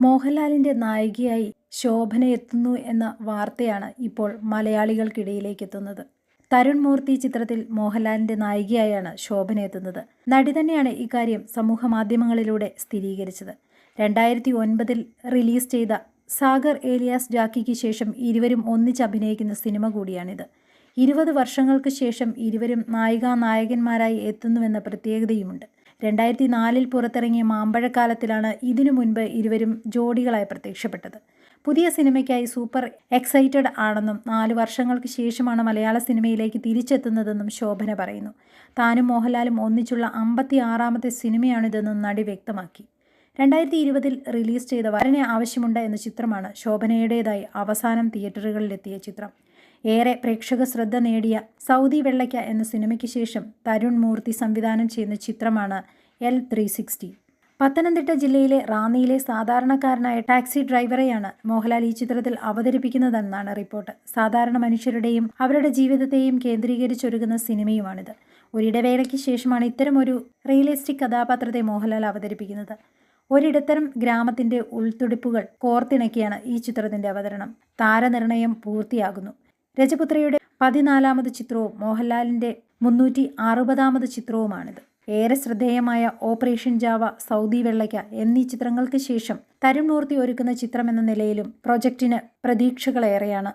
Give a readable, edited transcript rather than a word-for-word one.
മോഹൻലാലിന്റെ നായികയായി ശോഭന എത്തുന്നു എന്ന വാർത്തയാണ് ഇപ്പോൾ മലയാളികൾക്കിടയിലേക്ക് എത്തുന്നത്. തരുൺ മൂർത്തി ചിത്രത്തിൽ മോഹൻലാലിന്റെ നായികയായാണ് ശോഭന എത്തുന്നത്. നടി തന്നെയാണ് ഇക്കാര്യം സമൂഹമാധ്യമങ്ങളിലൂടെ സ്ഥിരീകരിച്ചത്. 2009 റിലീസ് ചെയ്ത സാഗർ ഏലിയാസ് ജാക്കിക്ക് ശേഷം ഇരുവരും ഒന്നിച്ച് അഭിനയിക്കുന്ന സിനിമ കൂടിയാണിത്. 20 വർഷങ്ങൾക്ക് ശേഷം ഇരുവരും നായികാനായകന്മാരായി എത്തുന്നുവെന്ന പ്രത്യേകതയുമുണ്ട്. 2004 പുറത്തിറങ്ങിയ മാമ്പഴക്കാലത്തിലാണ് ഇതിനു മുൻപ് ഇരുവരും ജോഡികളായി പ്രത്യക്ഷപ്പെട്ടത്. പുതിയ സിനിമയ്ക്കായി സൂപ്പർ എക്സൈറ്റഡ് ആണെന്നും 4 വർഷങ്ങൾക്ക് ശേഷമാണ് മലയാള സിനിമയിലേക്ക് തിരിച്ചെത്തുന്നതെന്നും ശോഭന പറയുന്നു. താനും മോഹൻലാലും ഒന്നിച്ചുള്ള 56ാമത്തെ സിനിമയാണിതെന്നും നടി വ്യക്തമാക്കി. 2020 റിലീസ് ചെയ്ത വരനെ ആവശ്യമുണ്ട് എന്ന ചിത്രമാണ് ശോഭനയുടേതായി അവസാനം തിയേറ്ററുകളിലെത്തിയ ചിത്രം. ഏറെ പ്രേക്ഷക ശ്രദ്ധ നേടിയ സൗദി വെള്ളയ്ക്ക എന്ന സിനിമയ്ക്ക് ശേഷം തരുൺ മൂർത്തി സംവിധാനം ചെയ്യുന്ന ചിത്രമാണ് L360. പത്തനംതിട്ട ജില്ലയിലെ റാന്നിയിലെ സാധാരണക്കാരനായ ടാക്സി ഡ്രൈവറെയാണ് മോഹൻലാൽ ഈ ചിത്രത്തിൽ അവതരിപ്പിക്കുന്നതെന്നാണ് റിപ്പോർട്ട്. സാധാരണ മനുഷ്യരുടെയും അവരുടെ ജീവിതത്തെയും കേന്ദ്രീകരിച്ചൊരുങ്ങുന്ന സിനിമയുമാണിത്. ഒരിടവേളയ്ക്ക് ശേഷമാണ് ഇത്തരമൊരു റിയലിസ്റ്റിക് കഥാപാത്രത്തെ മോഹൻലാൽ അവതരിപ്പിക്കുന്നത്. ഒരിടത്തരം ഗ്രാമത്തിന്റെ ഉൾത്തുടിപ്പുകൾ കോർത്തിണക്കിയാണ് ഈ ചിത്രത്തിന്റെ അവതരണം. താരനിർണയം പൂർത്തിയാകുന്നു. രജപുത്രയുടെ 14ാമത് ചിത്രവും മോഹൻലാലിന്റെ 360ാമത് ചിത്രവുമാണിത്. ഏറെ ശ്രദ്ധേയമായ ഓപ്പറേഷൻ ജാവ, സൗദി വെള്ളയ്ക്ക എന്നീ ചിത്രങ്ങൾക്ക് ശേഷം തരുൺ മൂർത്തി ഒരുക്കുന്ന ചിത്രമെന്ന നിലയിലും പ്രൊജക്ടിന് പ്രതീക്ഷകളേറെയാണ്.